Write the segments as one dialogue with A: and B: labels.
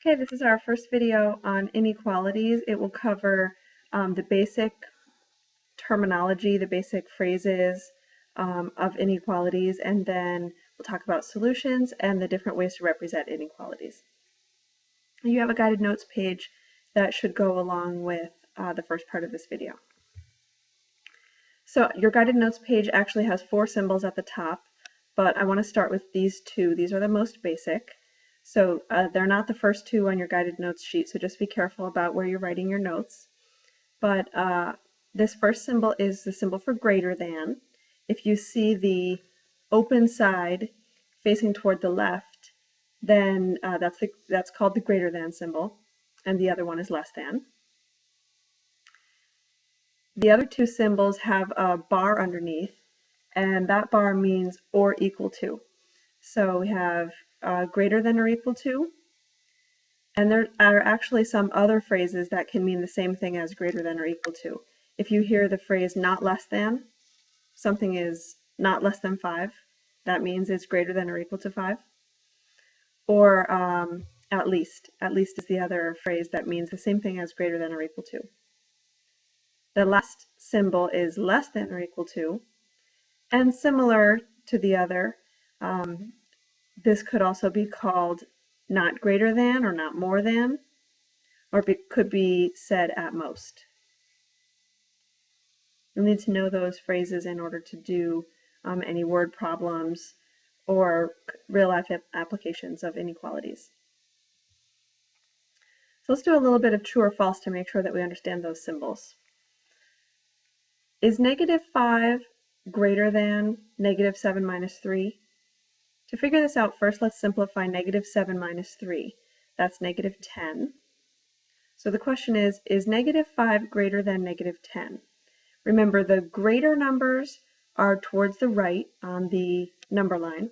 A: Okay, this is our first video on inequalities. It will cover the basic terminology, the basic phrases of inequalities, and then we'll talk about solutions and the different ways to represent inequalities. You have a guided notes page that should go along with the first part of this video. So your guided notes page actually has 4 symbols at the top, but I want to start with these 2. These are the most basic. So they're not the first 2 on your guided notes sheet, so just be careful about where you're writing your notes. But this first symbol is the symbol for greater than. If you see the open side facing toward the left, then that's called the greater than symbol, and the other one is less than. The other 2 symbols have a bar underneath, and that bar means or equal to. So we have greater than or equal to, and there are actually some other phrases that can mean the same thing as greater than or equal to. If you hear the phrase not less than, something is not less than 5, that means it's greater than or equal to 5. Or at least is the other phrase that means the same thing as greater than or equal to. The last symbol is less than or equal to, and similar to the other, this could also be called not greater than or not more than, or could be said at most. You'll need to know those phrases in order to do any word problems or real-life applications of inequalities. So let's do a little bit of true or false to make sure that we understand those symbols. Is -5 greater than -7 minus 3? To figure this out, first let's simplify -7 minus 3. That's -10. So the question is -5 greater than -10? Remember, the greater numbers are towards the right on the number line,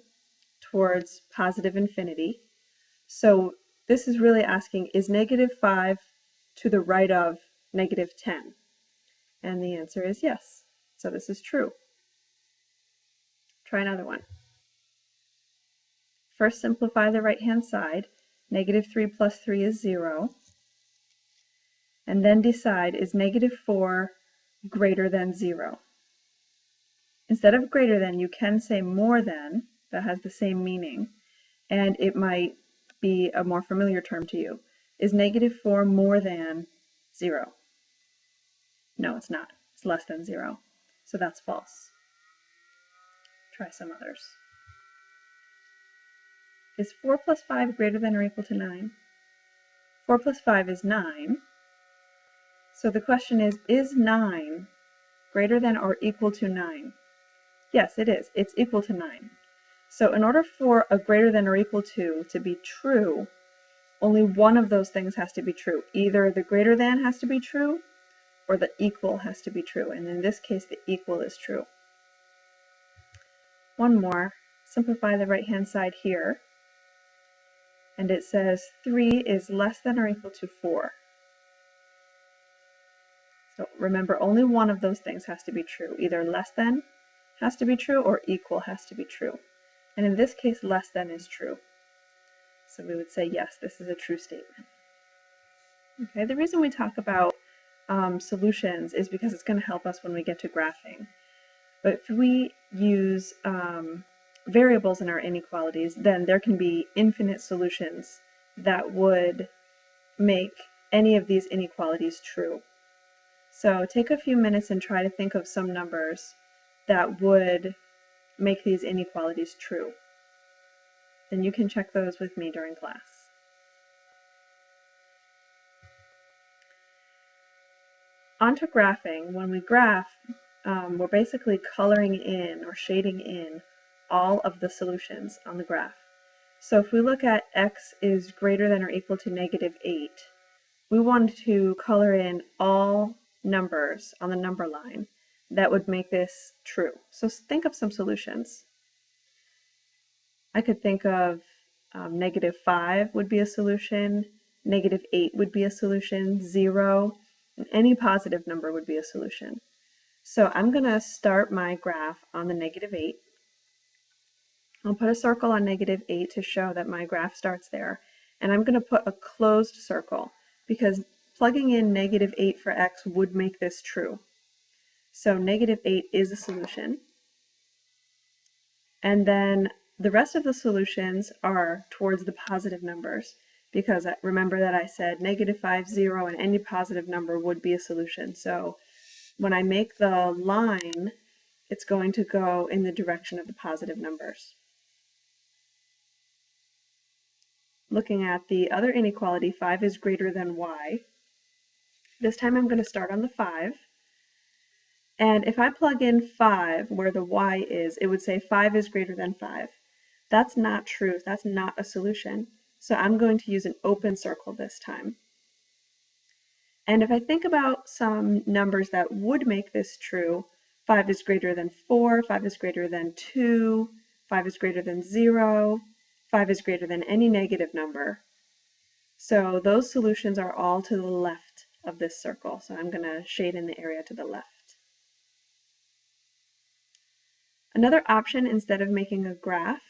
A: towards positive infinity. So this is really asking, is -5 to the right of -10? And the answer is yes. So this is true. Try another one. First simplify the right-hand side. -3 plus 3 is 0. And then decide, is -4 greater than 0? Instead of greater than, you can say more than. That has the same meaning. And it might be a more familiar term to you. Is -4 more than 0? No, it's not. It's less than 0. So that's false. Try some others. Is 4 plus 5 greater than or equal to 9? 4 plus 5 is 9. So the question is 9 greater than or equal to 9? Yes, it is. It's equal to 9. So in order for a greater than or equal to be true, only one of those things has to be true. Either the greater than has to be true, or the equal has to be true. And in this case, the equal is true. One more. Simplify the right-hand side here. And it says 3 is less than or equal to 4. So remember, only one of those things has to be true. Either less than has to be true or equal has to be true. And in this case, less than is true. So we would say, yes, this is a true statement. Okay, the reason we talk about solutions is because it's going to help us when we get to graphing. But if we use variables in our inequalities, then there can be infinite solutions that would make any of these inequalities true. So take a few minutes and try to think of some numbers that would make these inequalities true. Then you can check those with me during class. On to graphing. When we graph, we're basically coloring in or shading in all of the solutions on the graph. So if we look at x is greater than or equal to -8, we want to color in all numbers on the number line that would make this true. So think of some solutions. I could think of -5 would be a solution, -8 would be a solution, 0, and any positive number would be a solution. So I'm going to start my graph on the -8. I'll put a circle on -8 to show that my graph starts there. and I'm going to put a closed circle because plugging in -8 for x would make this true. So -8 is a solution. And then the rest of the solutions are towards the positive numbers, because remember that I said -5, 0, and any positive number would be a solution. So when I make the line, it's going to go in the direction of the positive numbers. Looking at the other inequality, 5 is greater than y. This time I'm going to start on the 5. And if I plug in 5 where the y is, it would say 5 is greater than 5. That's not true. That's not a solution. So I'm going to use an open circle this time. And if I think about some numbers that would make this true, 5 is greater than 4, 5 is greater than 2, 5 is greater than 0, 5 is greater than any negative number. So those solutions are all to the left of this circle. So I'm going to shade in the area to the left. Another option, instead of making a graph,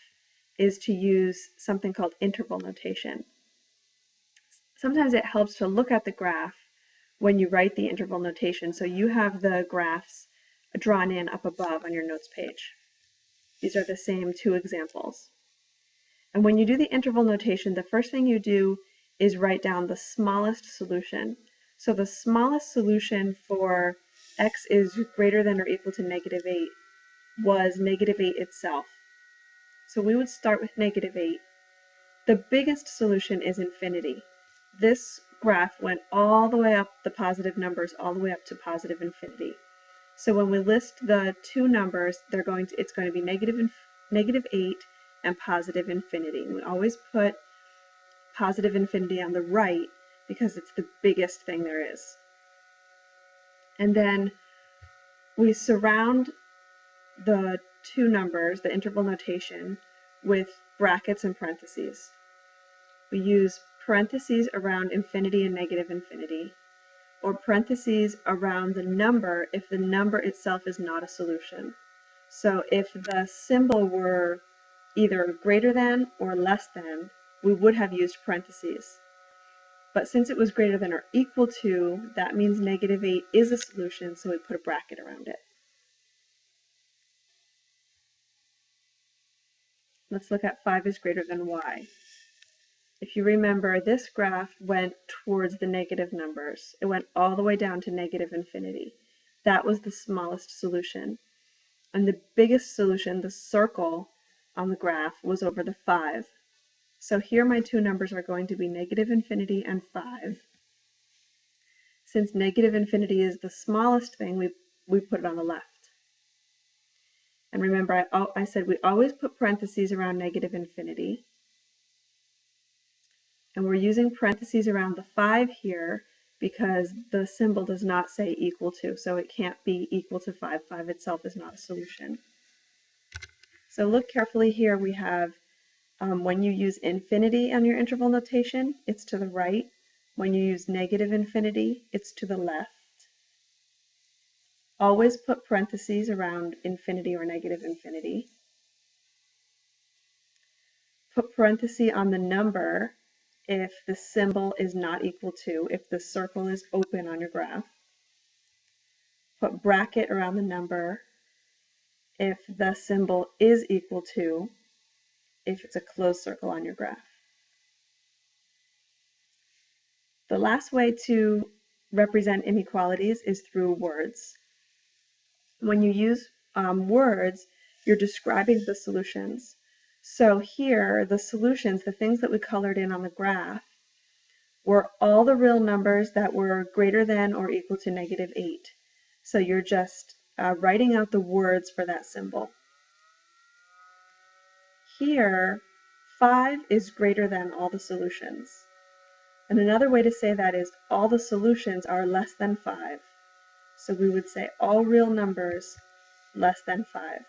A: is to use something called interval notation. Sometimes it helps to look at the graph when you write the interval notation, so you have the graphs drawn in up above on your notes page. These are the same two examples. And when you do the interval notation, the first thing you do is write down the smallest solution. So the smallest solution for x is greater than or equal to -8 was -8 itself. So we would start with -8. The biggest solution is infinity. This graph went all the way up the positive numbers, all the way up to positive infinity. So when we list the two numbers, it's going to be -8 and positive infinity. We always put positive infinity on the right because it's the biggest thing there is. And then we surround the two numbers, the interval notation, with brackets and parentheses. We use parentheses around infinity and negative infinity, or parentheses around the number if the number itself is not a solution. So if the symbol were either greater than or less than, we would have used parentheses. But since it was greater than or equal to, that means -8 is a solution, so we put a bracket around it. Let's look at 5 is greater than y. If you remember, this graph went towards the negative numbers. It went all the way down to negative infinity. That was the smallest solution. And the biggest solution, the circle on the graph, was over the 5. So here my two numbers are going to be negative infinity and 5. Since negative infinity is the smallest thing, we put it on the left. And remember, I said we always put parentheses around negative infinity. And we're using parentheses around the 5 here because the symbol does not say equal to, so it can't be equal to 5. 5 itself is not a solution. So look carefully here. We have when you use infinity on your interval notation, it's to the right. When you use negative infinity, it's to the left. Always put parentheses around infinity or negative infinity. Put parenthesis on the number if the symbol is not equal to, if the circle is open on your graph. Put bracket around the number if the symbol is equal to, if it's a closed circle on your graph. The last way to represent inequalities is through words. When you use words, you're describing the solutions. So here, the solutions, the things that we colored in on the graph, were all the real numbers that were greater than or equal to -8. So you're just writing out the words for that symbol. Here, 5 is greater than all the solutions. And another way to say that is all the solutions are less than 5. So we would say all real numbers less than 5.